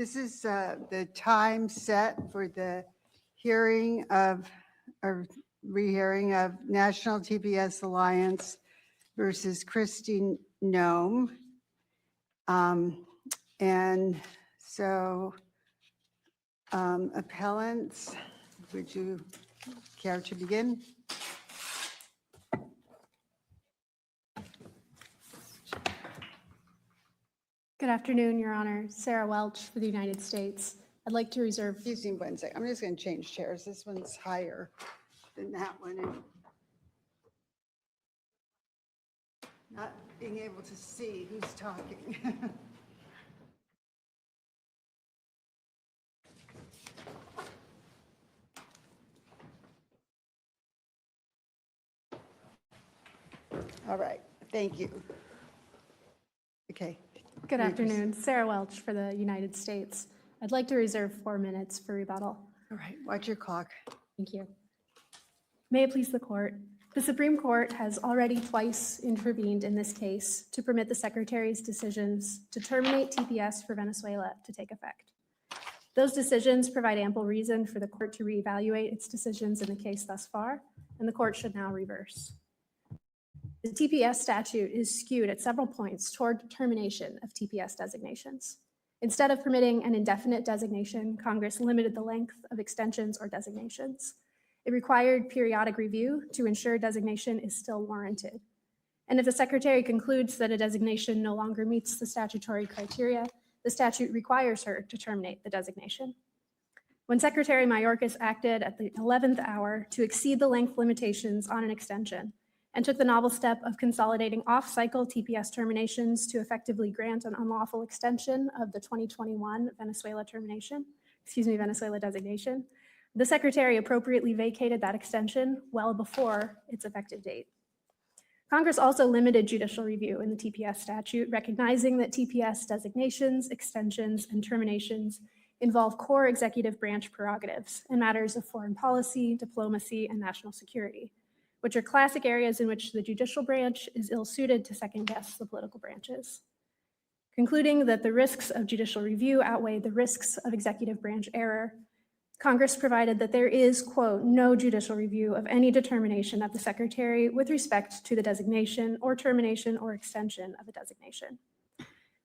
This is the time set for the hearing of, or rehearing of National TPS Alliance versus Christine Nome. And so appellants, would you care to begin? Good afternoon, Your Honor. Sarah Welch for the United States. I'd like to reserve. Excuse me one second. I'm just going to change chairs. This one's higher than that one. And not being able to see who's talking. All right. Thank you. Okay. Good afternoon. Sarah Welch for the United States. I'd like to reserve 4 minutes for rebuttal. All right. Watch your clock. Thank you. May it please the court. The Supreme Court has already twice intervened in this case to permit the Secretary's decisions to terminate TPS for Venezuela to take effect. Those decisions provide ample reason for the court to reevaluate its decisions in the case thus far, and the court should now reverse. The TPS statute is skewed at several points toward termination of TPS designations. Instead of permitting an indefinite designation, Congress limited the length of extensions or designations. It required periodic review to ensure designation is still warranted. And if the Secretary concludes that a designation no longer meets the statutory criteria, the statute requires her to terminate the designation. When Secretary Mayorkas acted at the 11th hour to exceed the length limitations on an extension, and took the novel step of consolidating off-cycle TPS terminations to effectively grant an unlawful extension of the 2021 Venezuela designation, the Secretary appropriately vacated that extension well before its effective date. Congress also limited judicial review in the TPS statute, recognizing that TPS designations, extensions, and terminations involve core executive branch prerogatives in matters of foreign policy, diplomacy, and national security, which are classic areas in which the judicial branch is ill-suited to second-guess the political branches. Concluding that the risks of judicial review outweigh the risks of executive branch error, Congress provided that there is, quote, no judicial review of any determination of the Secretary with respect to the designation or termination or extension of a designation.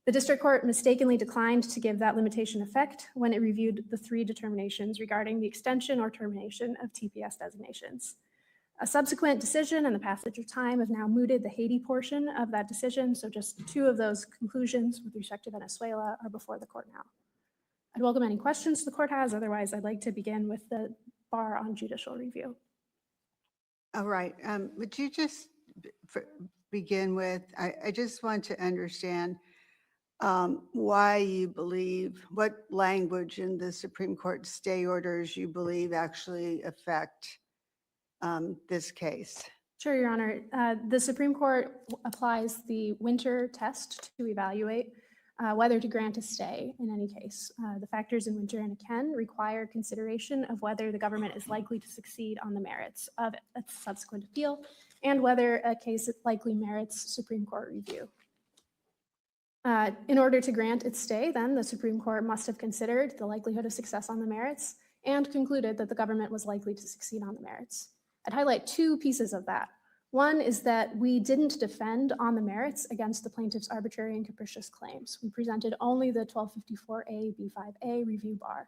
The district court mistakenly declined to give that limitation effect when it reviewed the 3 determinations regarding the extension or termination of TPS designations. A subsequent decision and the passage of time have now mooted the Haiti portion of that decision, so just 2 of those conclusions with respect to Venezuela are before the court now. I'd welcome any questions the court has, otherwise I'd like to begin with the bar on judicial review. All right. Would you just begin with, I just want to understand why you believe, what language in the Supreme Court stay orders you believe actually affect this case. Sure, Your Honor. The Supreme Court applies the Winter test to evaluate whether to grant a stay in any case. The factors in Winter and Ken require consideration of whether the government is likely to succeed on the merits of a subsequent appeal and whether a case likely merits Supreme Court review. In order to grant its stay, then, the Supreme Court must have considered the likelihood of success on the merits and concluded that the government was likely to succeed on the merits. I'd highlight 2 pieces of that. One is that we didn't defend on the merits against the plaintiff's arbitrary and capricious claims. We presented only the 1254A, B5A review bar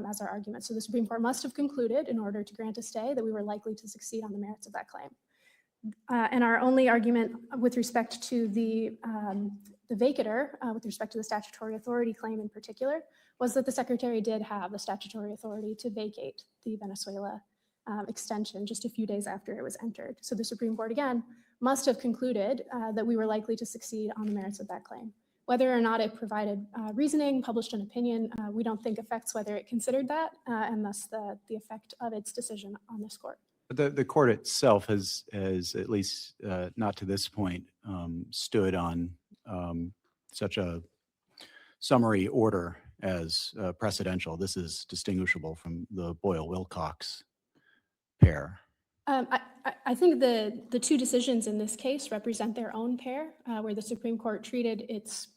as our argument. So the Supreme Court must have concluded in order to grant a stay that we were likely to succeed on the merits of that claim. And our only argument with respect to the vacater, with respect to the statutory authority claim in particular, was that the Secretary did have the statutory authority to vacate the Venezuela extension just a few days after it was entered. So the Supreme Court, again, must have concluded that we were likely to succeed on the merits of that claim. Whether or not it provided reasoning, published an opinion, we don't think affects whether it considered that, and thus the effect of its decision on this court. The court itself has at least not to this point, stood on such a summary order as precedential. This is distinguishable from the Boyle-Wilcox pair. I think the 2 decisions in this case represent their own pair, where the Supreme Court treated its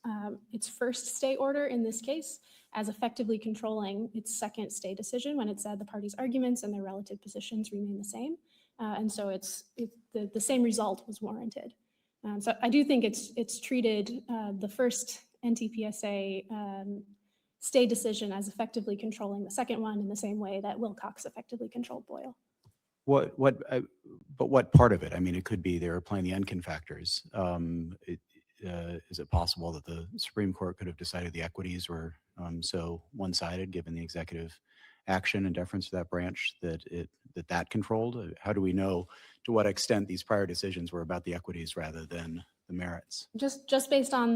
first stay order in this case as effectively controlling its second stay decision when it said the parties' arguments and their relative positions remain the same. And so the same result was warranted. So I do think it's treated the first NTPSA stay decision as effectively controlling the second one in the same way that Wilcox effectively controlled Boyle. But what part of it? I mean, it could be they're applying the Enkin factors. Is it possible that the Supreme Court could have decided the equities were so one-sided, given the executive action and deference to that branch, that controlled? How do we know to what extent these prior decisions were about the equities rather than the merits? Just based on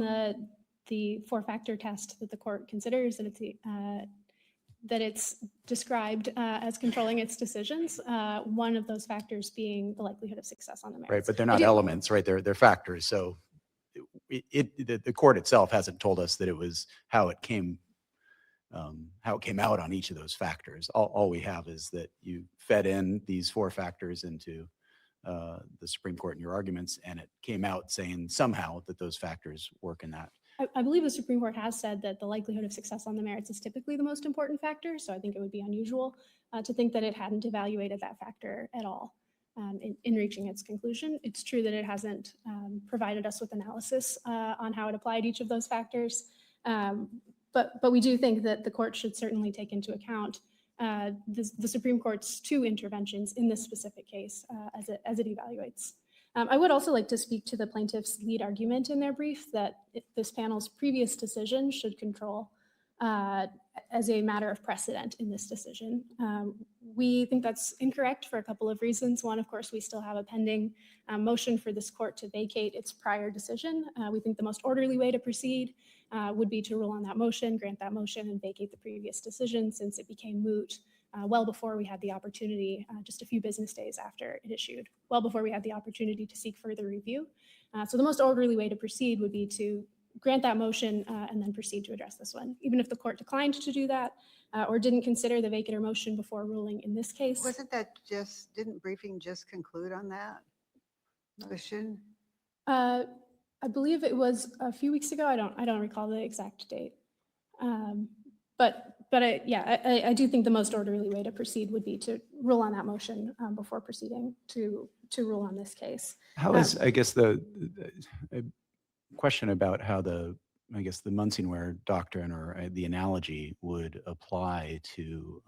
the four-factor test that the court considers, that it's described as controlling its decisions, one of those factors being the likelihood of success on the merits. Right, but they're not elements, right? They're factors. So the court itself hasn't told us that it was how it came out on each of those factors. All we have is that you fed in these four factors into the Supreme Court in your arguments, and it came out saying somehow that those factors work in that. I believe the Supreme Court has said that the likelihood of success on the merits is typically the most important factor, so I think it would be unusual to think that it hadn't evaluated that factor at all in reaching its conclusion. It's true that it hasn't provided us with analysis on how it applied each of those factors, but we do think that the court should certainly take into account the Supreme Court's two interventions in this specific case as it evaluates. I would also like to speak to the plaintiff's lead argument in their brief that this panel's previous decision should control as a matter of precedent in this decision. We think that's incorrect for a couple of reasons. One, of course, we still have a pending motion for this court to vacate its prior decision. We think the most orderly way to proceed would be to rule on that motion, grant that motion, and vacate the previous decision since it became moot well before we had the opportunity, just a few business days after it issued, well before we had the opportunity to seek further review. So the most orderly way to proceed would be to grant that motion and then proceed to address this one. Even if the court declined to do that or didn't consider the vacater motion before ruling in this case. Didn't briefing just conclude on that motion? I believe it was a few weeks ago. I don't recall the exact date. But I do think the most orderly way to proceed would be to rule on that motion before proceeding to rule on this case. How is, I guess, the question about how the Munsingware doctrine or the analogy would apply to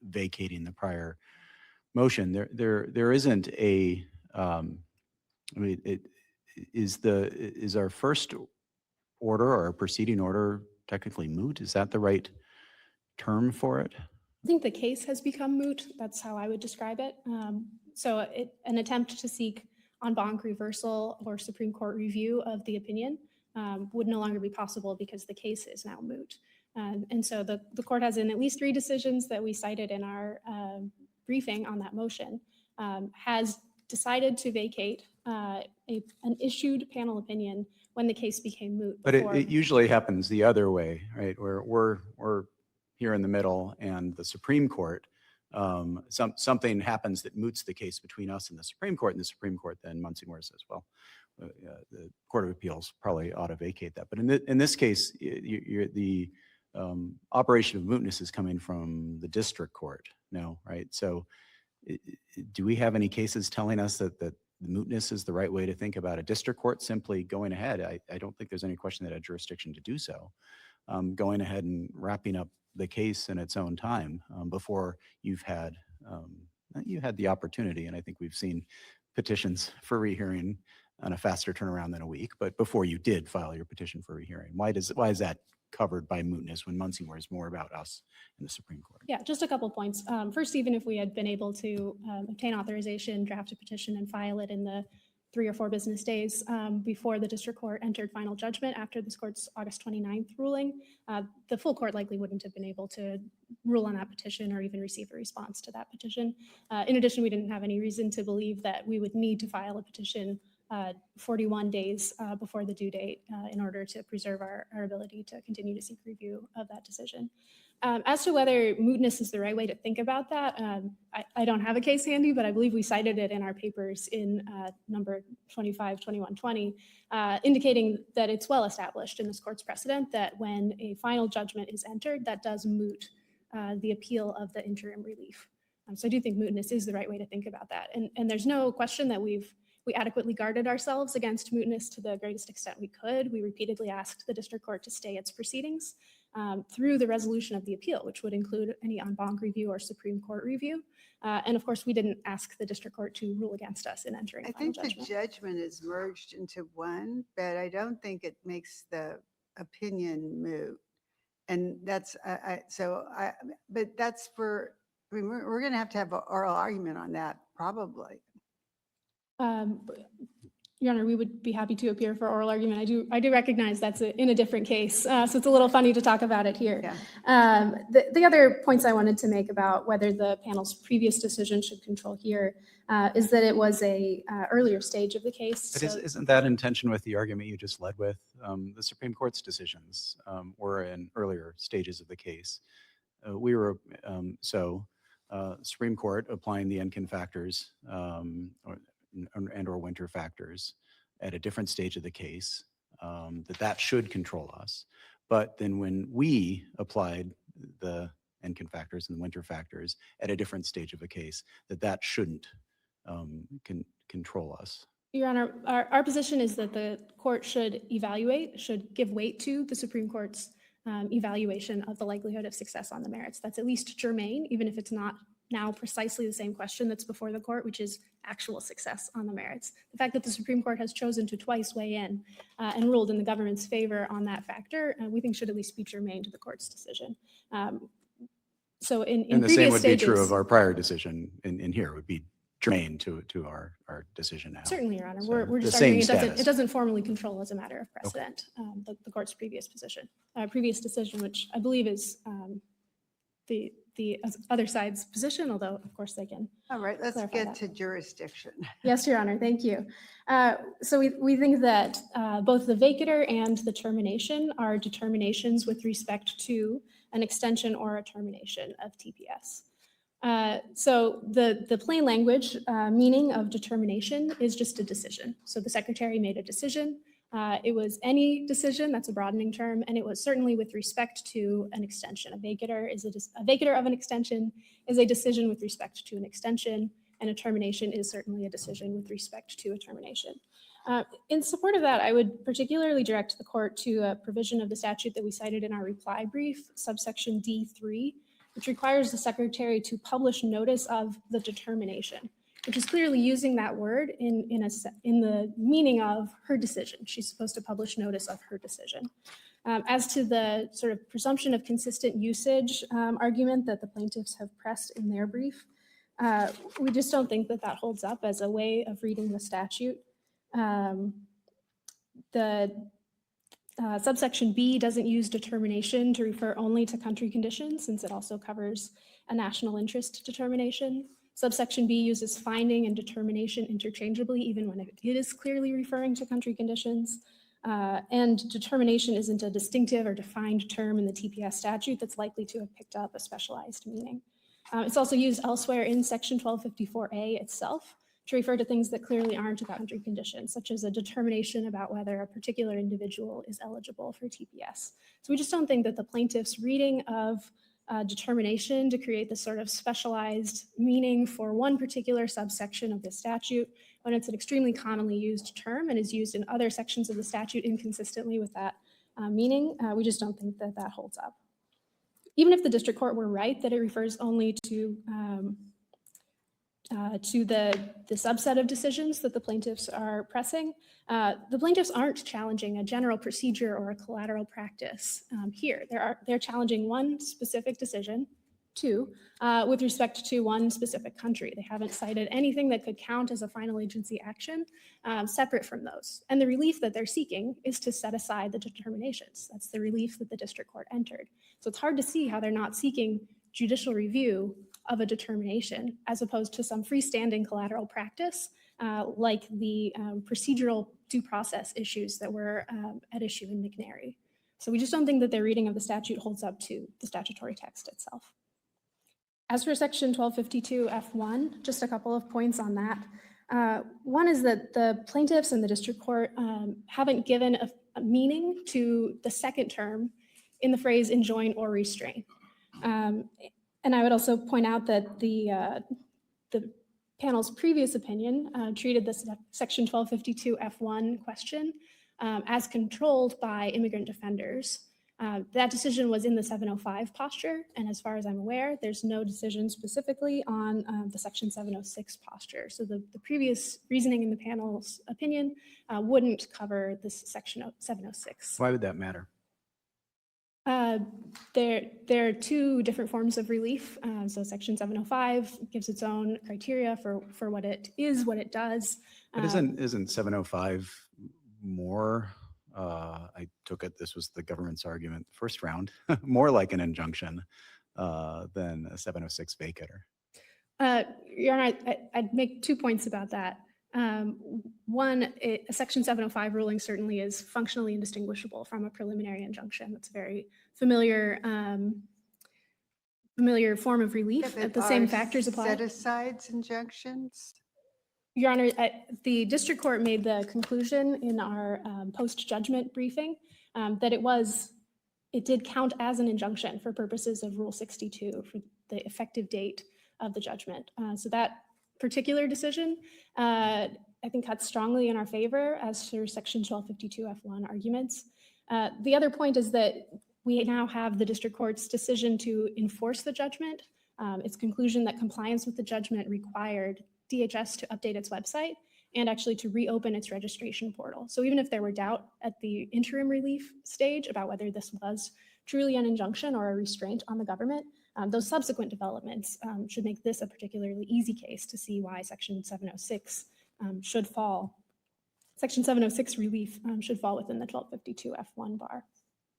vacating the prior motion. There isn't a. I mean, is our first order or our proceeding order technically moot? Is that the right term for it? I think the case has become moot. That's how I would describe it. So an attempt to seek en banc reversal or Supreme Court review of the opinion would no longer be possible because the case is now moot. And so the court has in at least 3 decisions that we cited in our briefing on that motion has decided to vacate an issued panel opinion when the case became moot. But it usually happens the other way, right? Where we're here in the middle and the Supreme Court, something happens that moots the case between us and the Supreme Court, and the Supreme Court then Munsingware says, well, the Court of Appeals probably ought to vacate that. But in this case, the operation of mootness is coming from the district court, no, right? So do we have any cases telling us that the mootness is the right way to think about a district court simply going ahead? I don't think there's any question that had jurisdiction to do so. Going ahead and wrapping up the case in its own time before you've had the opportunity, and I think we've seen petitions for rehearing on a faster turnaround than a week, but before you did file your petition for rehearing. Why is that covered by mootness when Munsingware is more about us in the Supreme Court? Yeah, just a couple points. First, even if we had been able to obtain authorization, draft a petition, and file it in the 3 or 4 business days before the district court entered final judgment after this court's August 29th ruling, the full court likely wouldn't have been able to rule on that petition or even receive a response to that petition. In addition, we didn't have any reason to believe that we would need to file a petition 41 days before the due date in order to preserve our ability to continue to seek review of that decision. As to whether mootness is the right way to think about that, I don't have a case handy, but I believe we cited it in our papers in number 252120, indicating that it's well established in this court's precedent that when a final judgment is entered, that does moot the appeal of the interim relief. So I do think mootness is the right way to think about that. And there's no question that we adequately guarded ourselves against mootness to the greatest extent we could. We repeatedly asked the district court to stay its proceedings through the resolution of the appeal, which would include any en banc review or Supreme Court review. And of course, we didn't ask the district court to rule against us in entering I final think the judgment. judgment is merged into one, but I don't think it makes the opinion moot. And that's, but that's for, I mean, we're going to have an oral argument on that, probably. Your Honor, we would be happy to appear for oral argument. I do recognize that's in a different case, so it's a little funny to talk about it here. Yeah. The other points I wanted to make about whether the panel's previous decision should control here is that it was a earlier stage of the case. But isn't that in tension with the argument you just led with? The Supreme Court's decisions were in earlier stages of the case. We were, Supreme Court applying the Enkin factors or winter factors at a different stage of the case, that should control us. But then when we applied the Enkin factors and the winter factors at a different stage of a case, that shouldn't control us. Your Honor, our position is that the court should give weight to the Supreme Court's evaluation of the likelihood of success on the merits. That's at least germane, even if it's not now precisely the same question that's before the court, which is actual success on the merits. The fact that the Supreme Court has chosen to twice weigh in and ruled in the government's favor on that factor, we think should at least be germane to the court's decision. So in and the previous same would stages, be true of our prior decision in here, would be germane to our decision now. Certainly, Your Honor. So We're just the same arguing status. it doesn't formally control as a matter of precedent the court's previous decision, which I believe is the other side's position, although of course they can. All right, let's clarify get that. to jurisdiction. Yes, Your Honor, thank you. So we think that both the vacatur and the termination are determinations with respect to an extension or a termination of TPS. So the plain language meaning of determination is just a decision. So the secretary made a decision. It was any decision, that's a broadening term, and it was certainly with respect to an extension. A vacatur of an extension is a decision with respect to an extension, and a termination is certainly a decision with respect to a termination. In support of that, I would particularly direct the court to a provision of the statute that we cited in our reply brief, subsection D3, which requires the secretary to publish notice of the determination, which is clearly using that word in the meaning of her decision. She's supposed to publish notice of her decision. As to the sort of presumption of consistent usage argument that the plaintiffs have pressed in their brief, we just don't think that holds up as a way of reading the statute. Subsection B doesn't use determination to refer only to country conditions, since it also covers a national interest determination. Subsection B uses finding and determination interchangeably, even when it is clearly referring to country conditions. And determination isn't a distinctive or defined term in the TPS statute that's likely to have picked up a specialized meaning. It's also used elsewhere in section 1254A itself to refer to things that clearly aren't about country conditions, such as a determination about whether a particular individual is eligible for TPS. So we just don't think that the plaintiff's reading of determination to create this sort of specialized meaning for one particular subsection of the statute, when it's an extremely commonly used term and is used in other sections of the statute inconsistently with that meaning, we just don't think that holds up. Even if the district court were right that it refers only to the subset of decisions that the plaintiffs are pressing, the plaintiffs aren't challenging a general procedure or a collateral practice here. They're challenging one specific decision, with respect to one specific country. They haven't cited anything that could count as a final agency action separate from those. And the relief that they're seeking is to set aside the determinations. That's the relief that the district court entered. So it's hard to see how they're not seeking judicial review of a determination as opposed to some freestanding collateral practice like the procedural due process issues that were at issue in McNary. So we just don't think that their reading of the statute holds up to the statutory text itself. As for section 1252 F1, just a couple of points on that. One is that the plaintiffs and the district court haven't given a meaning to the second term in the phrase enjoin or restrain. And I would also point out that the panel's previous opinion treated this section 1252 F1 question as controlled by immigrant defenders. That decision was in the 705 posture, and as far as I'm aware, there's no decision specifically on the section 706 posture. So the previous reasoning in the panel's opinion wouldn't cover this section of 706. Why would that matter? There are two different forms of relief. So section 705 gives its own criteria for what it is, what it does. But isn't 705 more, I took it, this was the government's argument first round, more like an injunction than a 706 vacator? Your Honor, I'd make 2 points about that. One, a section 705 ruling certainly is functionally indistinguishable from a preliminary injunction. That's a very familiar form of relief. The same factors apply. Set-asides injunctions? Your Honor, the district court made the conclusion in our post-judgment briefing that it did count as an injunction for purposes of Rule 62 for the effective date of the judgment. So that particular decision, I think, cuts strongly in our favor as for Section 1252 F1 arguments. The other point is that we now have the district court's decision to enforce the judgment. Its conclusion that compliance with the judgment required DHS to update its website and actually to reopen its registration portal. So even if there were doubt at the interim relief stage about whether this was truly an injunction or a restraint on the government, those subsequent developments should make this a particularly easy case to see why Section 706 should fall. Section 706 relief should fall within the 1252 F1 bar.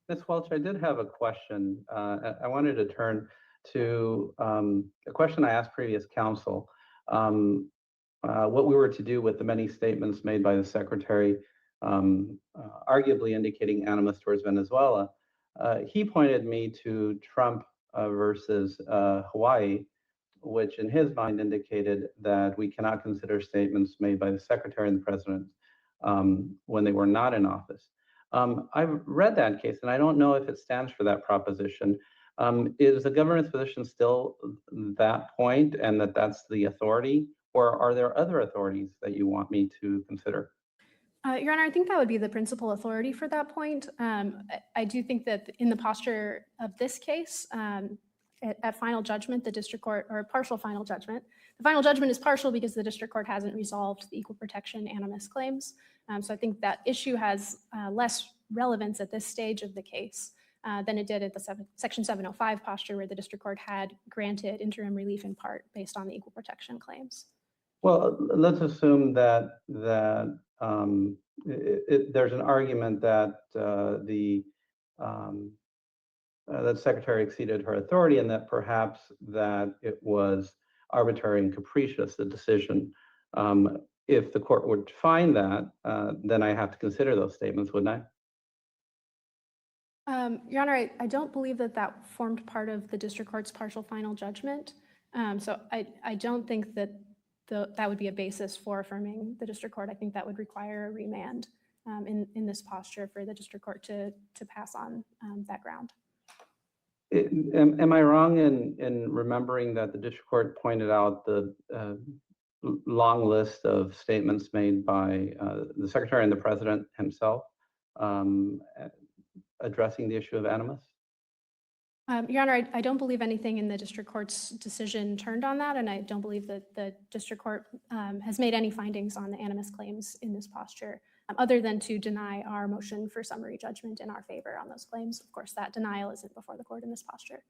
Ms. Welch, I did have a question. I wanted to turn to a question I asked previous counsel. What we were to do with the many statements made by the Secretary, arguably indicating animus towards Venezuela. He pointed me to Trump versus Hawaii, which in his mind indicated that we cannot consider statements made by the Secretary and the President when they were not in office. I've read that case, and I don't know if it stands for that proposition. Is the government's position still that point and that's the authority, or are there other authorities that you want me to consider? Your Honor, I think that would be the principal authority for that point. I do think that in the posture of this case, at final judgment, the district court, or partial final judgment, the final judgment is partial because the district court hasn't resolved the equal protection animus claims. So I think that issue has less relevance at this stage of the case than it did at the Section 705 posture, where the district court had granted interim relief in part based on the equal protection claims. Well, let's assume that there's an argument that the Secretary exceeded her authority, and that perhaps that it was arbitrary and capricious, the decision. If the court would find that, then I have to consider those statements, wouldn't I? Your Honor, I don't believe that formed part of the district court's partial final judgment. So I don't think that that would be a basis for affirming the district court. I think that would require a remand in this posture for the district court to pass on that ground. Am I wrong in remembering that the district court pointed out the long list of statements made by the Secretary and the President himself addressing the issue of animus? Your Honor, I don't believe anything in the district court's decision turned on that, and I don't believe that the district court has made any findings on the animus claims in this posture, other than to deny our motion for summary judgment in our favor on those claims. Of course, that denial isn't before the court in this posture.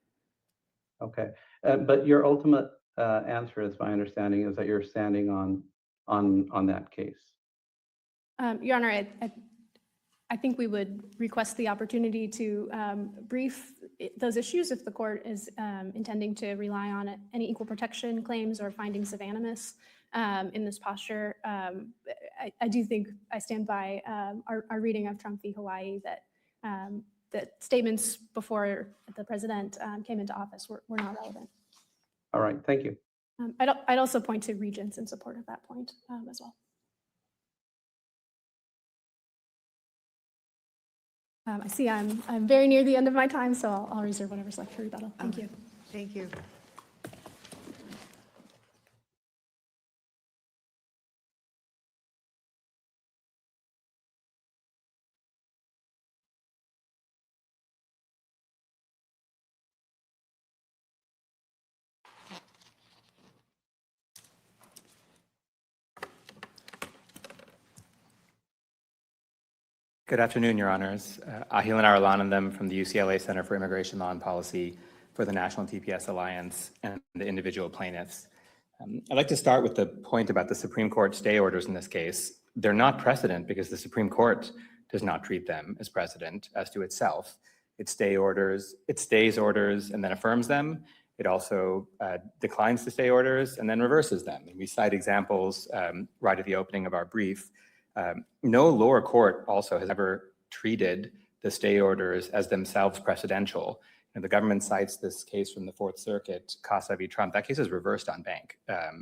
Okay, but your ultimate answer, is my understanding, is that you're standing on that case. Your Honor, I think we would request the opportunity to brief those issues if the court is intending to rely on any equal protection claims or findings of animus. in this posture. I do think I stand by our reading of Trump v. Hawaii that that statements before the president came into office were not relevant. All right, thank you. I'd also point to Regents in support of that point as well. I see I'm very near the end of my time, so I'll reserve whatever's left for rebuttal. Thank you. Thank you. Good afternoon, Your Honors. Ahilan Arulanandam from the UCLA Center for Immigration Law and Policy for the National TPS Alliance and the individual plaintiffs. I'd like to start with the point about the Supreme Court stay orders in this case. They're not precedent because the Supreme Court does not treat them as precedent as to itself. It stays orders and then affirms them. It also declines to stay orders and then reverses them. And we cite examples right at the opening of our brief. No lower court also has ever treated the stay orders as themselves precedential. And the government cites this case from the Fourth Circuit, Casa v. Trump. That case is reversed en banc.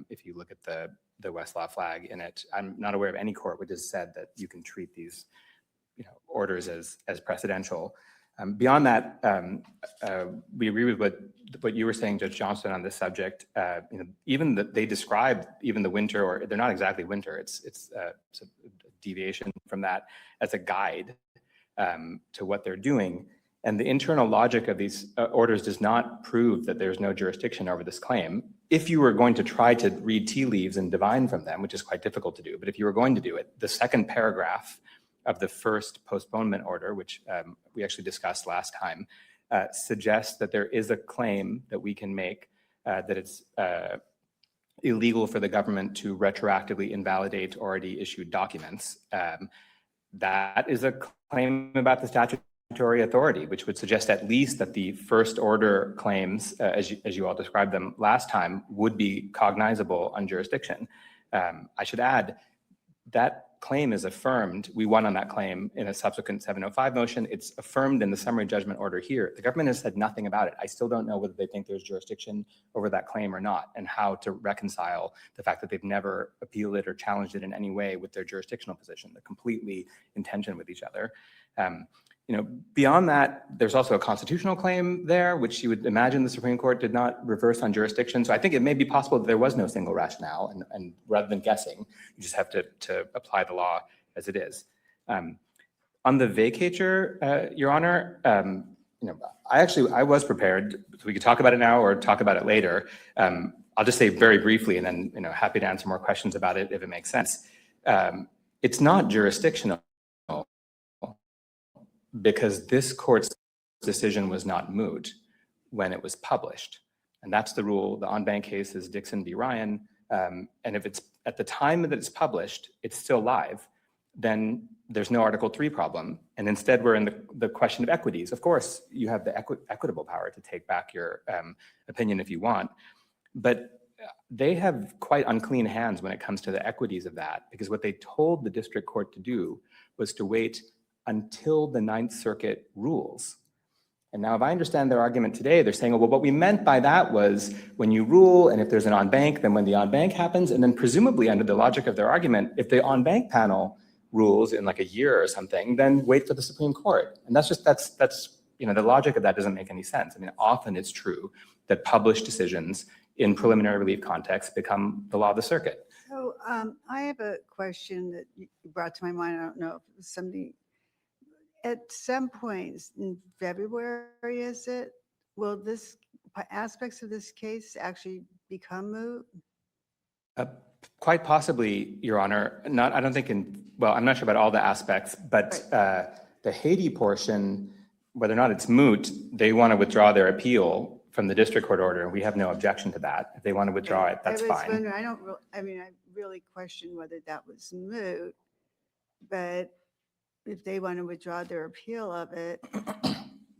If you look at the Westlaw flag in it, I'm not aware of any court which has said that you can treat these orders as precedential. Beyond that, we agree with what you were saying, Judge Johnston, on this subject. Even they describe even the winter, or they're not exactly winter. It's a deviation from that as a guide to what they're doing. And the internal logic of these orders does not prove that there's no jurisdiction over this claim. If you were going to try to read tea leaves and divine from them, which is quite difficult to do, but if you were going to do it, the second paragraph of the first postponement order, which we actually discussed last time, suggests that there is a claim that we can make that it's illegal for the government to retroactively invalidate already issued documents. That is a claim about the statutory authority, which would suggest at least that the first order claims, as you all described them last time, would be cognizable on jurisdiction. I should add that claim is affirmed. We won on that claim in a subsequent 705 motion. It's affirmed in the summary judgment order here. The government has said nothing about it. I still don't know whether they think there's jurisdiction over that claim or not, and how to reconcile the fact that they've never appealed it or challenged it in any way with their jurisdictional position. They're completely in tension with each other. Beyond that, there's also a constitutional claim there, which you would imagine the Supreme Court did not reverse on jurisdiction. So I think it may be possible that there was no single rationale, and rather than guessing, you just have to apply the law as it is. On the vacatur, Your Honor, I was prepared, so we could talk about it now or talk about it later. I'll just say very briefly, and then happy to answer more questions about it if it makes sense. It's not jurisdictional, because this court's decision was not moot when it was published. And that's the rule. The en banc case is Dixon v. Ryan. And if it's at the time that it's published, it's still live, then there's no Article 3 problem. And instead, we're in the question of equities. Of course, you have the equitable power to take back your opinion if you want. But they have quite unclean hands when it comes to the equities of that, because what they told the district court to do was to wait until the Ninth Circuit rules. And now if I understand their argument today, they're saying, well, what we meant by that was when you rule, and if there's an en banc, then when the en banc happens, and then presumably under the logic of their argument, if the en banc panel rules in like a year or something, then wait for the Supreme Court. And that's the logic of that doesn't make any sense. I mean, often it's true that published decisions in preliminary relief context become the law of the circuit. So I have a question that you brought to my mind. I don't know if it was something. At some points in February, will aspects of this case actually become moot? Quite possibly, Your Honor. I'm not sure about all the aspects, but the Haiti portion, whether or not it's moot, they want to withdraw their appeal from the district court order, and we have no objection to that. If they want to withdraw it, that's fine. I really question whether that was moot, but if they want to withdraw their appeal of it,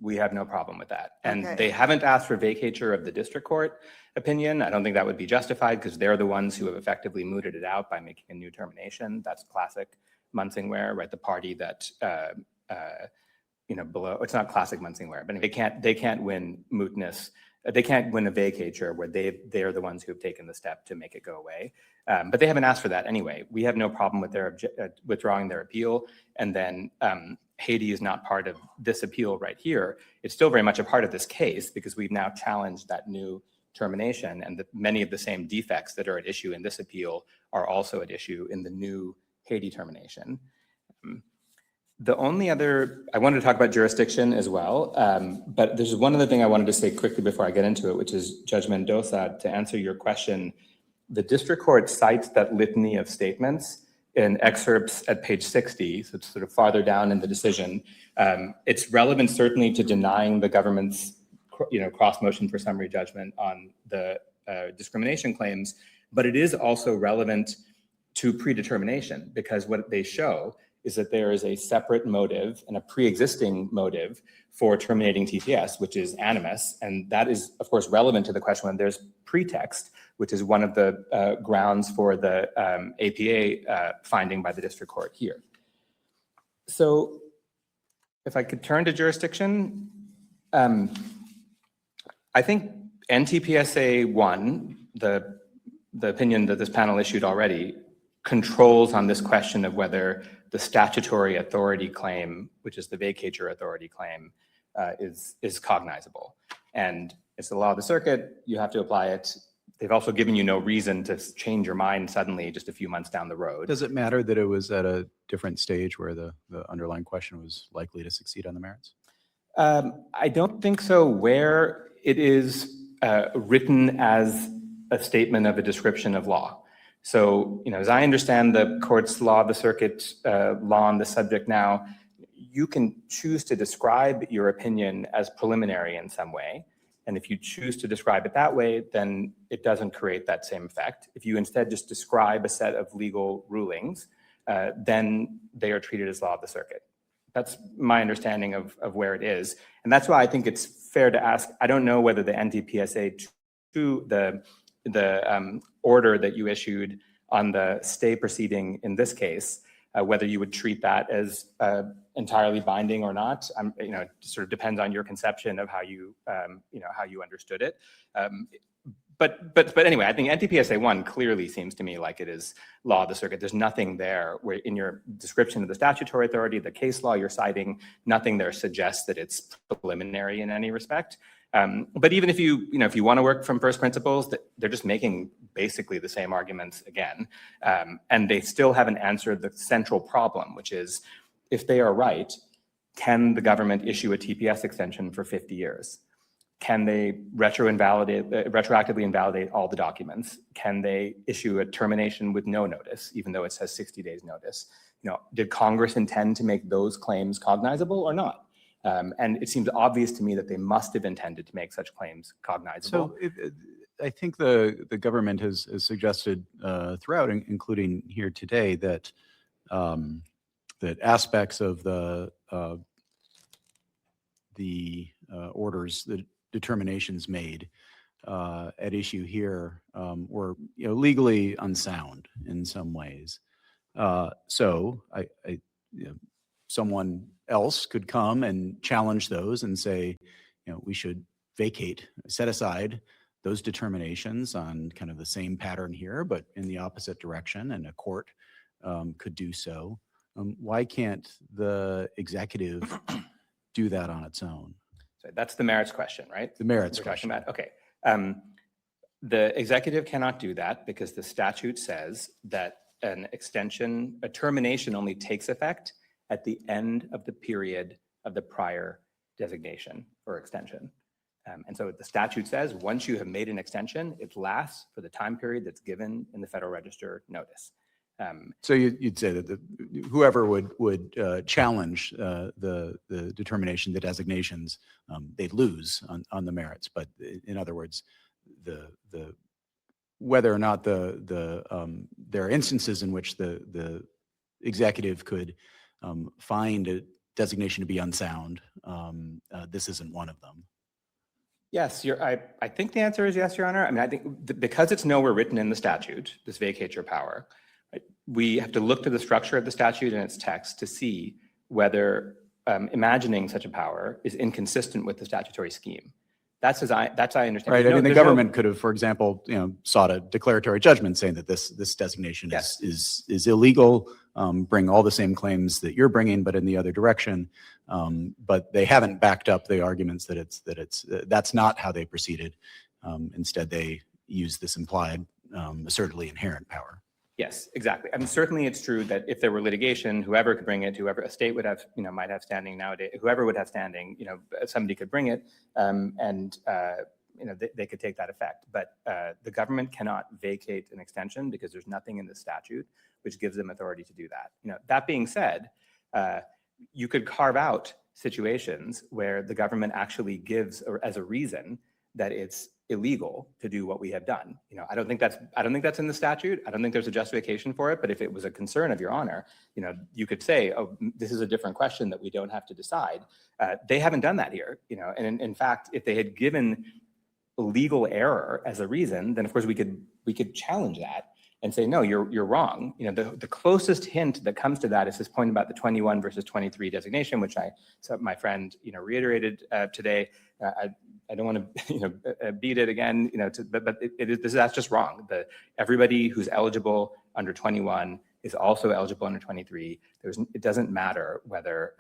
we have no problem with that. And Okay. they haven't asked for vacatur of the district court opinion. I don't think that would be justified because they're the ones who have effectively mooted it out by making a new termination. That's classic Munsingware, right? The party that, below, it's not classic Munsingware, but they can't win mootness. They can't win a vacatur where they're the ones who have taken the step to make it go away. But they haven't asked for that anyway. We have no problem with their withdrawing their appeal. And then Haiti is not part of this appeal right here. It's still very much a part of this case because we've now challenged that new termination, and many of the same defects that are at issue in this appeal are also at issue in the new Haiti termination. The only other, I wanted to talk about jurisdiction as well, but there's one other thing I wanted to say quickly before I get into it, which is Judge Mendoza, to answer your question, the district court cites that litany of statements in excerpts at page 60, so it's sort of farther down in the decision. It's relevant certainly to denying the government's cross motion for summary judgment on the discrimination claims, but it is also relevant to predetermination because what they show is that there is a separate motive and a pre-existing motive for terminating TPS, which is animus. And that is, of course, relevant to the question when there's pretext, which is one of the grounds for the APA finding by the district court here. So if I could turn to jurisdiction, I think NTPSA 1, the opinion that this panel issued already, controls on this question of whether the statutory authority claim, which is the vacatur authority claim, is cognizable. And it's the law of the circuit, you have to apply it. They've also given you no reason to change your mind suddenly just a few months down the road. Does it matter that it was at a different stage where the underlying question was likely to succeed on the merits? I don't think so where it is written as a statement of a description of law. So, as I understand the court's law of the circuit law on the subject now, you can choose to describe your opinion as preliminary in some way. And if you choose to describe it that way, then it doesn't create that same effect. If you instead just describe a set of legal rulings, then they are treated as law of the circuit. That's my understanding of where it is. And that's why I think it's fair to ask, I don't know whether the NTPSA 2, the order that you issued on the stay proceeding in this case, whether you would treat that as entirely binding or not. It sort of depends on your conception of how you, how you understood it. But anyway, I think NTPSA 1 clearly seems to me like it is law of the circuit. There's nothing there where in your description of the statutory authority, the case law you're citing, nothing there suggests that it's preliminary in any respect. But even if you want to work from first principles, they're just making basically the same arguments again. And they still haven't answered the central problem, which is if they are right, can the government issue a TPS extension for 50 years? Can they retroactively invalidate all the documents? Can they issue a termination with no notice, even though it says 60 days notice? Did Congress intend to make those claims cognizable or not? And it seems obvious to me that they must have intended to make such claims cognizable. So I think the government has suggested throughout, including here today, that that aspects of the orders, the determinations made at issue here were legally unsound in some ways. So someone else could come and challenge those and say, we should set aside those determinations on kind of the same pattern here, but in the opposite direction, and a court could do so. Why can't the executive do that on its own? So that's the merits question, right? The merits we're question. talking about. Okay. The executive cannot do that because the statute says that a termination only takes effect at the end of the period of the prior designation or extension. And so the statute says once you have made an extension, it lasts for the time period that's given in the Federal Register notice. So you'd say that whoever would challenge the determination, the designations, they'd lose on the merits. But in other words, whether or not there are instances in which the executive could find a designation to be unsound. This isn't one of them. Yes, I think the answer is yes, Your Honor. I mean, I think because it's nowhere written in the statute, this vacatur power, right, we have to look to the structure of the statute and its text to see whether imagining such a power is inconsistent with the statutory scheme. That's I understand. Right. I mean, the government could have, for example, sought a declaratory judgment saying that this designation Yes. is illegal, bring all the same claims that you're bringing, but in the other direction. But they haven't backed up the arguments that that's not how they proceeded. Instead, they use this implied, assertedly inherent power. Yes, exactly. I mean, certainly it's true that if there were litigation, whoever could bring it, whoever a state would have, might have standing nowadays, whoever would have standing, somebody could bring it, they could take that effect. But the government cannot vacate an extension because there's nothing in the statute which gives them authority to do that. That being said, you could carve out situations where the government actually gives, or as a reason, that it's illegal to do what we have done. I don't think that's in the statute. I don't think there's a justification for it. But if it was a concern of Your Honor, you could say, oh, this is a different question that we don't have to decide. They haven't done that here. And in fact, if they had given legal error as a reason, then of course we could challenge that and say, no, you're wrong. The closest hint that comes to that is this point about the 21 versus 23 designation, which my friend reiterated today. I don't want to beat it again, but that's just wrong. Everybody who's eligible under 21 is also eligible under 23. It doesn't matter whether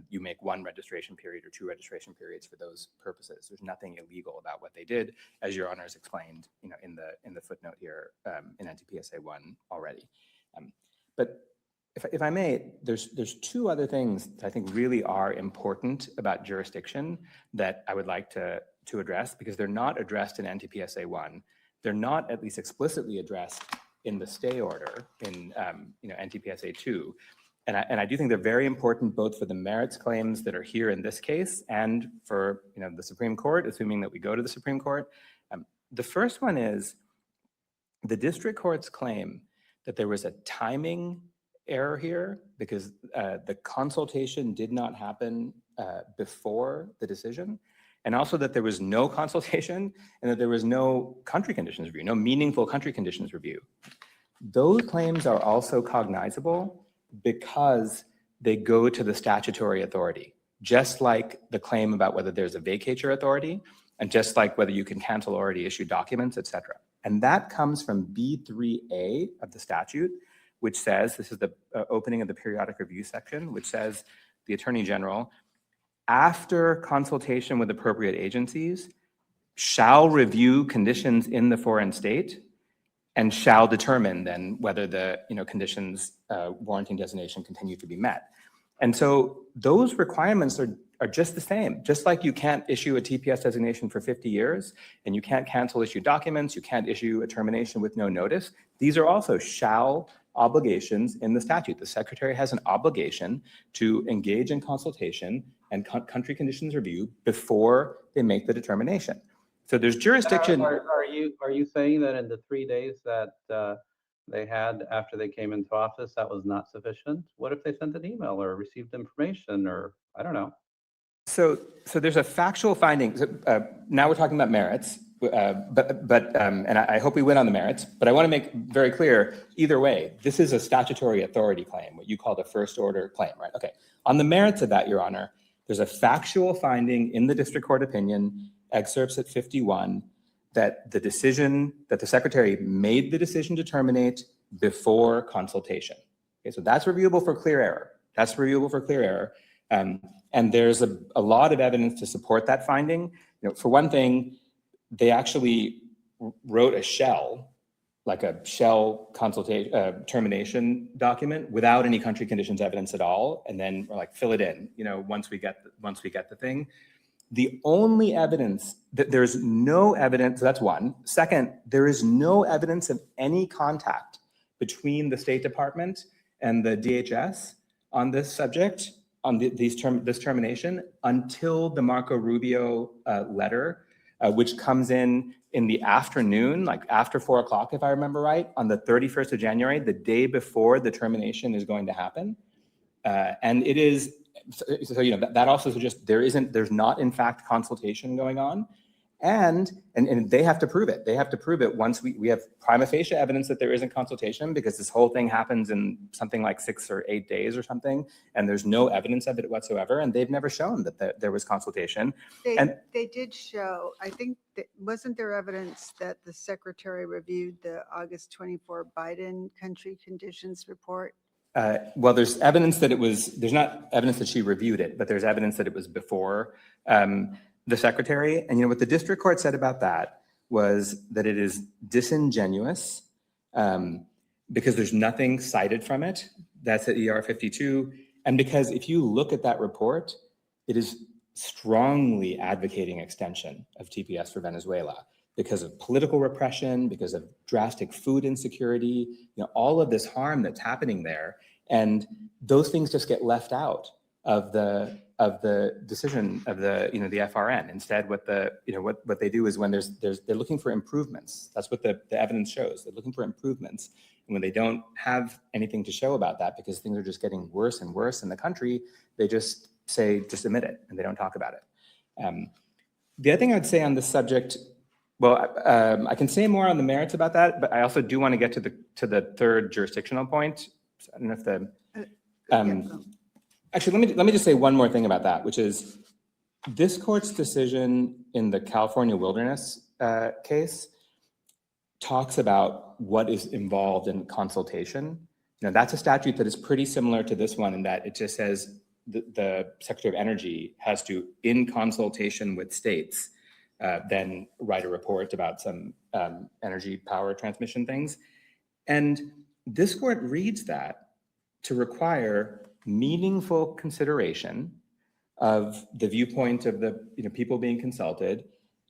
you make one registration period or two registration periods for those purposes. There's nothing illegal about what they did, as Your Honors explained, in the footnote here in NTPSA 1 already. But if I may, there's two other things that I think really are important about jurisdiction that I would like to address, because they're not addressed in NTPSA 1. They're not at least explicitly addressed in the stay order in NTPSA 2. And I do think they're very important both for the merits claims that are here in this case and for the Supreme Court, assuming that we go to the Supreme Court. The first one is the district court's claim that there was a timing error here because the consultation did not happen before the decision, and also that there was no consultation and that there was no country conditions review, no meaningful country conditions review. Those claims are also cognizable because they go to the statutory authority, just like the claim about whether there's a vacatur authority and just like whether you can cancel already issued documents, et cetera. And that comes from B3A of the statute, which says, this is the opening of the periodic review section, which says the Attorney General, after consultation with appropriate agencies, shall review conditions in the foreign state and shall determine then whether the conditions warranting designation continue to be met. And so those requirements are just the same. Just like you can't issue a TPS designation for 50 years and you can't cancel issued documents, you can't issue a termination with no notice. These are also shall obligations in the statute. The Secretary has an obligation to engage in consultation and country conditions review before they make the determination. So there's jurisdiction. Are you saying that in the 3 days that they had after they came into office, that was not sufficient? What if they sent an email or received information, or I don't know? So there's a factual finding. Now we're talking about merits, and I hope we win on the merits. But I want to make very clear, either way, this is a statutory authority claim, what you call the first order claim, right? Okay. On the merits of that, Your Honor, there's a factual finding in the district court opinion, excerpts at 51, that the Secretary made the decision to terminate before consultation. Okay, so that's reviewable for clear error. And there's a lot of evidence to support that finding. For one thing, they actually wrote a shell consultation termination document without any country conditions evidence at all, and then we're like, fill it in. Once we get the thing. The only evidence that there's no evidence, so that's one. Second, there is no evidence of any contact between the State Department and the DHS on this subject, on this termination, until the Marco Rubio letter, which comes in the afternoon, like after 4 o'clock, if I remember right, on the 31st of January, the day before the termination is going to happen. And it is So that also suggests there's not in fact consultation going on. And they have to prove it. They have to prove it once we have prima facie evidence that there isn't consultation, because this whole thing happens in something like 6 or 8 days or something, and there's no evidence of it whatsoever, and they've never shown that there was consultation. They did show, I think, wasn't there evidence that the secretary reviewed the August 24 Biden country conditions report? Well, there's evidence that there's not evidence that she reviewed it, but there's evidence that it was before the secretary. And what the district court said about that was that it is disingenuous because there's nothing cited from it. That's at ER 52. And because if you look at that report, it is strongly advocating extension of TPS for Venezuela because of political repression, because of drastic food insecurity, all of this harm that's happening there. And those things just get left out of the decision of the FRN. Instead, what they do is when they're looking for improvements. That's what the evidence shows. They're looking for improvements. And when they don't have anything to show about that, because things are just getting worse and worse in the country, they just admit it, and they don't talk about it. The other thing I'd say on this subject, I can say more on the merits about that, but I also do want to get to the third jurisdictional point. So I don't know if actually, let me just say one more thing about that, which is this court's decision in the California wilderness case talks about what is involved in consultation. That's a statute that is pretty similar to this one in that it just says the Secretary of Energy has to, in consultation with states, then write a report about some energy power transmission things. And this court reads that to require meaningful consideration of the viewpoint of the people being consulted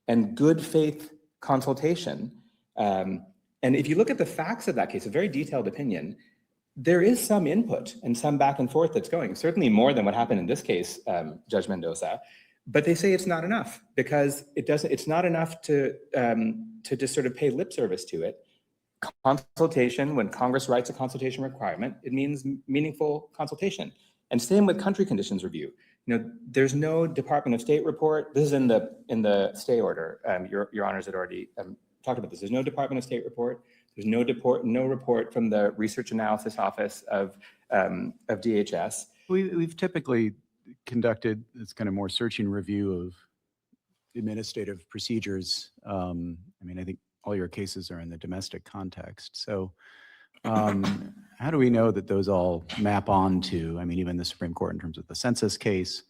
and good faith consultation. And if you look at the facts of that case, a very detailed opinion, there is some input and some back and forth that's going, certainly more than what happened in this case, Judge Mendoza. But they say it's not enough because it's not enough to just sort of pay lip service to it. Consultation, when Congress writes a consultation requirement, it means meaningful consultation. And same with country conditions review. There's no Department of State report. This is in the stay order. Your honors had already talked about this. There's no Department of State report. There's no report from the Research Analysis Office of DHS. We've typically conducted this kind of more searching review of administrative procedures. I think all your cases are in the domestic context. So how do we know that those all map onto, even the Supreme Court in terms of the census case,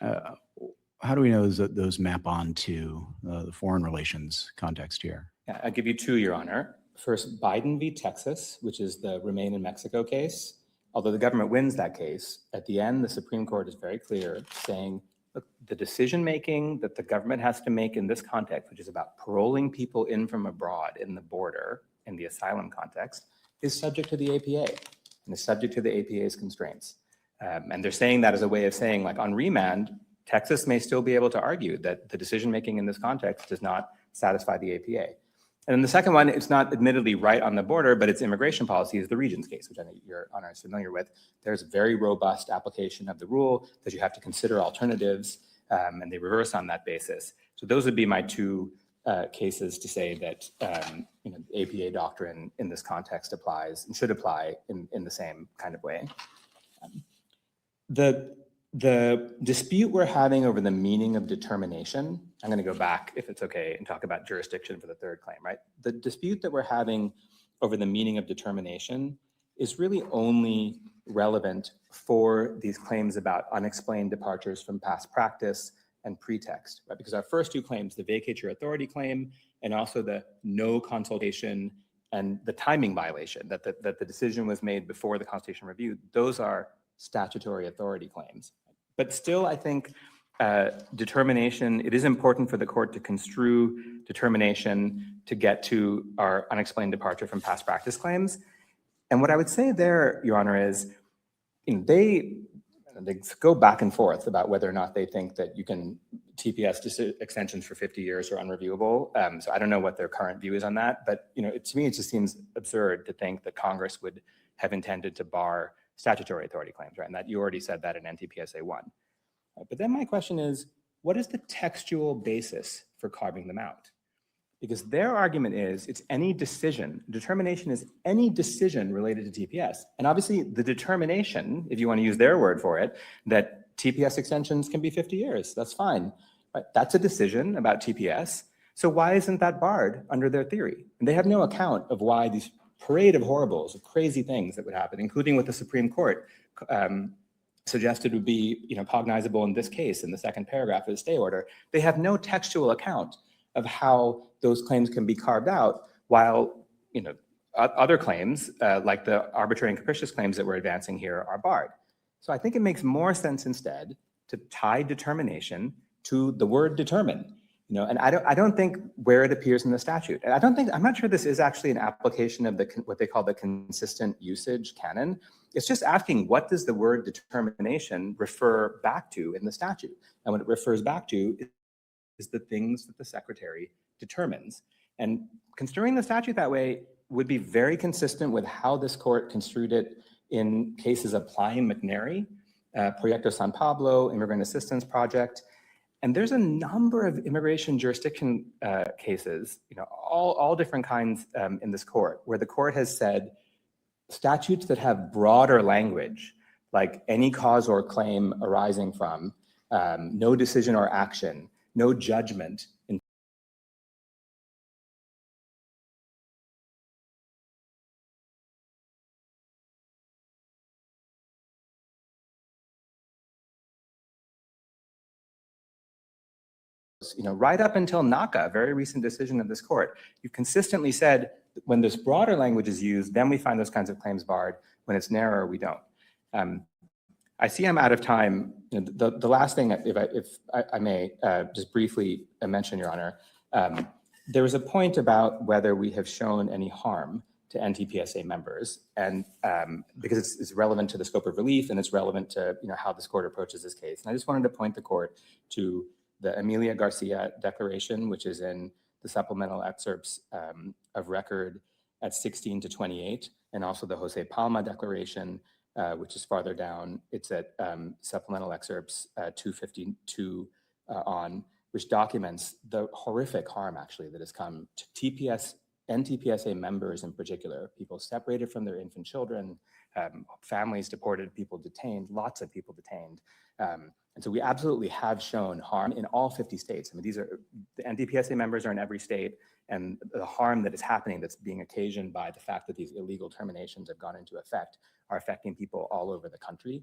how do we know that those map onto the foreign relations context here? Yeah, I'll give you two, Your Honor. First, Biden v. Texas, which is the Remain in Mexico case. Although the government wins that case, at the end, the Supreme Court is very clear saying, look, the decision-making that the government has to make in this context, which is about paroling people in from abroad in the border, in the asylum context, is subject to the APA and is subject to the APA's constraints. And they're saying that as a way of saying, like, on remand, Texas may still be able to argue that the decision-making in this context does not satisfy the APA. And then the second one, it's not admittedly right on the border, but it's immigration policy, is the Regents case, which I know Your Honor is familiar with. There's a very robust application of the rule that you have to consider alternatives, and they reverse on that basis. So those would be my two cases to say that the APA doctrine in this context applies and should apply in the same kind of way. The dispute we're having over the meaning of determination, I'm going to go back, if it's okay, and talk about jurisdiction for the third claim, right? The dispute that we're having over the meaning of determination is really only relevant for these claims about unexplained departures from past practice and pretext, right? Because our first two claims, the vacatur authority claim and also the no consultation and the timing violation, that the decision was made before the consultation review, those are statutory authority claims. But still, I think determination, it is important for the court to construe determination to get to our unexplained departure from past practice claims. And what I would say there, Your Honor, is they go back and forth about whether or not they think that you can TPS extensions for 50 years are unreviewable. So I don't know what their current view is on that. But to me, it just seems absurd to think that Congress would have intended to bar statutory authority claims, right? And that you already said that in NTPSA 1. But then my question is, what is the textual basis for carving them out? Because their argument is it's any decision, determination is any decision related to TPS. And obviously the determination, if you want to use their word for it, that TPS extensions can be 50 years, that's fine. But that's a decision about TPS. So why isn't that barred under their theory? And they have no account of why these parade of horribles, of crazy things that would happen, including what the Supreme Court suggested would be, cognizable in this case, in the second paragraph of the stay order. They have no textual account of how those claims can be carved out, while other claims, like the arbitrary and capricious claims that we're advancing here, are barred. So I think it makes more sense instead to tie determination to the word determine. And I don't think where it appears in the statute. And I'm not sure this is actually an application of what they call the consistent usage canon. It's just asking, what does the word determination refer back to in the statute? And what it refers back to is the things that the secretary determines. And construing the statute that way would be very consistent with how this court construed it in cases applying McNary, Proyecto San Pablo, Immigrant Assistance Project. And there's a number of immigration jurisdiction cases, all different kinds in this court, where the court has said statutes that have broader language, like any cause or claim arising from, no decision or action, no judgment in right up until NACA, a very recent decision of this court, you've consistently said when this broader language is used, then we find those kinds of claims barred. When it's narrower, we don't. I see I'm out of time. The last thing, if I may just briefly mention, Your Honor, there was a point about whether we have shown any harm to NTPSA members, and because it's relevant to the scope of relief and it's relevant to how this court approaches this case. And I just wanted to point the court to the Emilia Garcia declaration, which is in the supplemental excerpts of record at 16 to 28, and also the Jose Palma declaration, which is farther down. It's at supplemental excerpts 252 on, which documents the horrific harm actually that has come to TPS, NTPSA members in particular, people separated from their infant children, families deported, people detained, lots of people detained. And so we absolutely have shown harm in all 50 states. I mean, the NTPSA members are in every state, and the harm that is happening that's being occasioned by the fact that these illegal terminations have gone into effect are affecting people all over the country.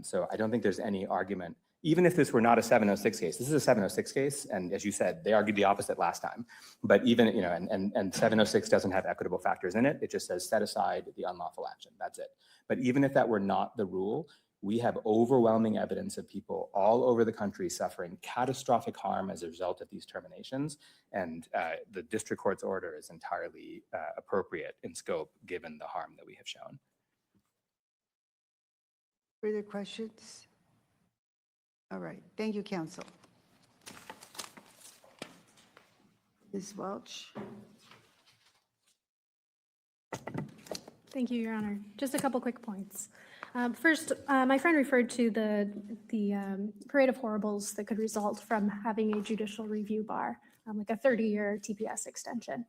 So I don't think there's any argument, even if this were not a 706 case. This is a 706 case, and as you said, they argued the opposite last time. But even, and 706 doesn't have equitable factors in it. It just says set aside the unlawful action, that's it. But even if that were not the rule, we have overwhelming evidence of people all over the country suffering catastrophic harm as a result of these terminations. And the district court's order is entirely appropriate in scope, given the harm that we have shown. Further questions? All right, thank you, counsel. Ms. Welch? Thank you, Your Honor. Just a couple quick points. First, my friend referred to the parade of horribles that could result from having a judicial review bar, like a 30-year TPS extension.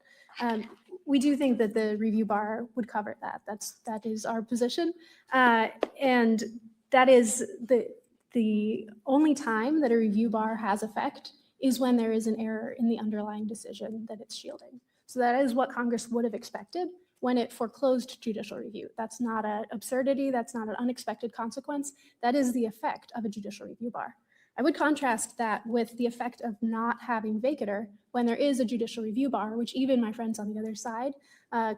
We do think that the review bar would cover that. That is our position. And that is the only time that a review bar has effect is when there is an error in the underlying decision that it's shielding. So that is what Congress would have expected when it foreclosed judicial review. That's not an absurdity, that's not an unexpected consequence. That is the effect of a judicial review bar. I would contrast that with the effect of not having vacatur when there is a judicial review bar, which even my friends on the other side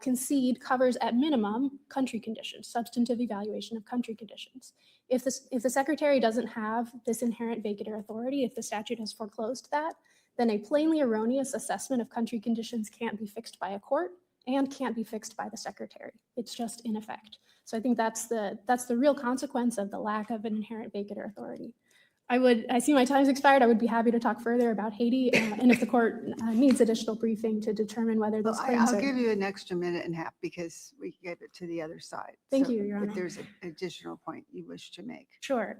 concede covers at minimum country conditions, substantive evaluation of country conditions. If the secretary doesn't have this inherent vacatur authority, if the statute has foreclosed that, then a plainly erroneous assessment of country conditions can't be fixed by a court and can't be fixed by the secretary. It's just in effect. So I think that's the real consequence of the lack of an inherent vacatur authority. I see my time's expired. I would be happy to talk further about Haiti, and if the court needs additional briefing to determine whether Well, those claims I'll are. give you an extra minute and a half because we gave it to the other side. Thank So you, Your Honor. if there's an additional point you wish to make. Sure.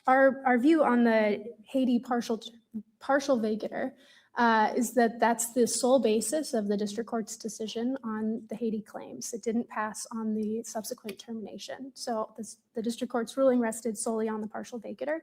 Our view on the Haiti partial vacatur is that that's the sole basis of the district court's decision on the Haiti claims. It didn't pass on the subsequent termination. So the district court's ruling rested solely on the partial vacatur.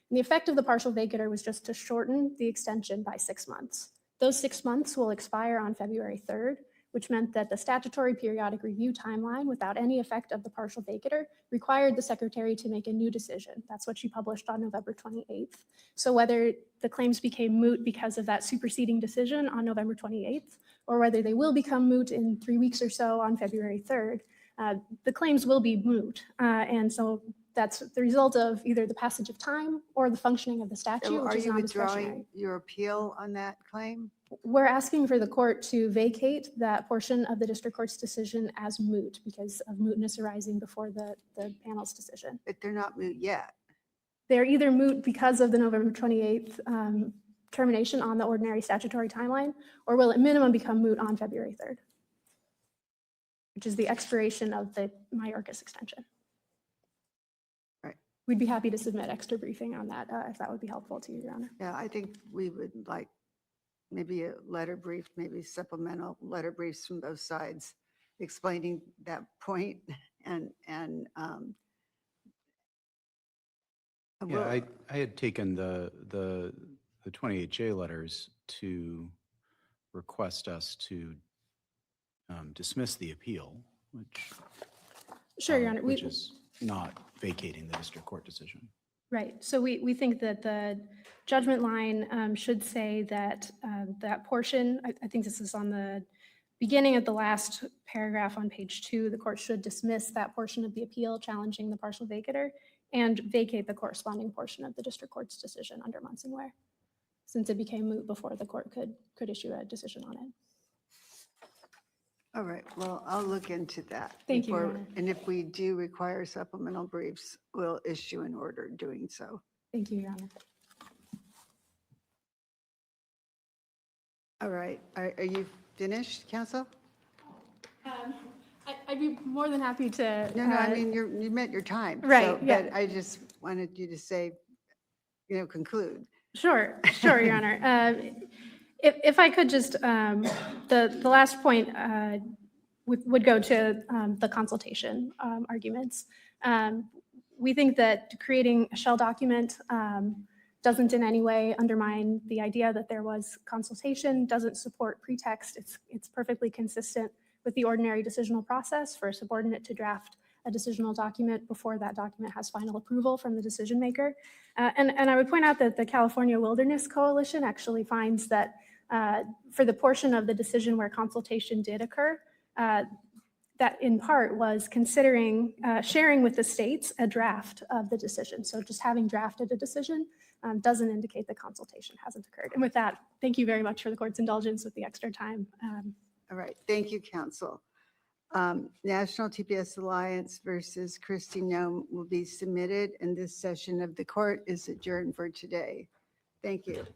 And the effect of the partial vacatur was just to shorten the extension by 6 months. Those 6 months will expire on February 3rd, which meant that the statutory periodic review timeline, without any effect of the partial vacatur, required the secretary to make a new decision. That's what she published on November 28th. So whether the claims became moot because of that superseding decision on November 28th, or whether they will become moot in 3 weeks or so on February 3rd, the claims will be moot. And so that's the result of either the passage of time or the functioning of the statute, So which are is you non-discretionary. withdrawing your appeal on that claim? We're asking for the court to vacate that portion of the district court's decision as moot because of mootness arising before the panel's decision. But they're not moot yet. They're either moot because of the November 28th termination on the ordinary statutory timeline, or will at minimum become moot on February 3rd, which is the expiration of the Mayorkas extension. Right. We'd be happy to submit extra briefing on that if that would be helpful to you, Your Honor. Yeah, I think we would like maybe a letter brief, maybe supplemental letter briefs from both sides explaining that point and Yeah, I had taken the 28J letters to request us to dismiss the appeal, Sure, Your Honor. which is not vacating the district court decision. Right. So we think that the judgment line should say that that portion, I think this is on the beginning of the last paragraph on page 2, the court should dismiss that portion of the appeal challenging the partial vacatur and vacate the corresponding portion of the district court's decision under Munsingware, since it became moot before the court could issue a decision on it. all right, well, I'll look into that. Thank you, Your before- Honor. And if we do require supplemental briefs, we'll issue an order doing so. Thank you, Your Honor. All right, are you finished, counsel? I'd be more than happy to. No, I mean, you met your time. Right, so- yeah. But I just wanted you to say, conclude. Sure, Your Honor. If I could just, the last point would go to the consultation arguments. We think that creating a shell document doesn't in any way undermine the idea that there was consultation, doesn't support pretext. It's perfectly consistent with the ordinary decisional process for a subordinate to draft a decisional document before that document has final approval from the decision maker. And I would point out that the California Wilderness Coalition actually finds that for the portion of the decision where consultation did occur, that in part was considering sharing with the states a draft of the decision. So just having drafted a decision doesn't indicate that consultation hasn't occurred. And with that, thank you very much for the court's indulgence with the extra time. All right, thank you, counsel. National TPS Alliance versus Christy Nome will be submitted, and this session of the court is adjourned for today. Thank you.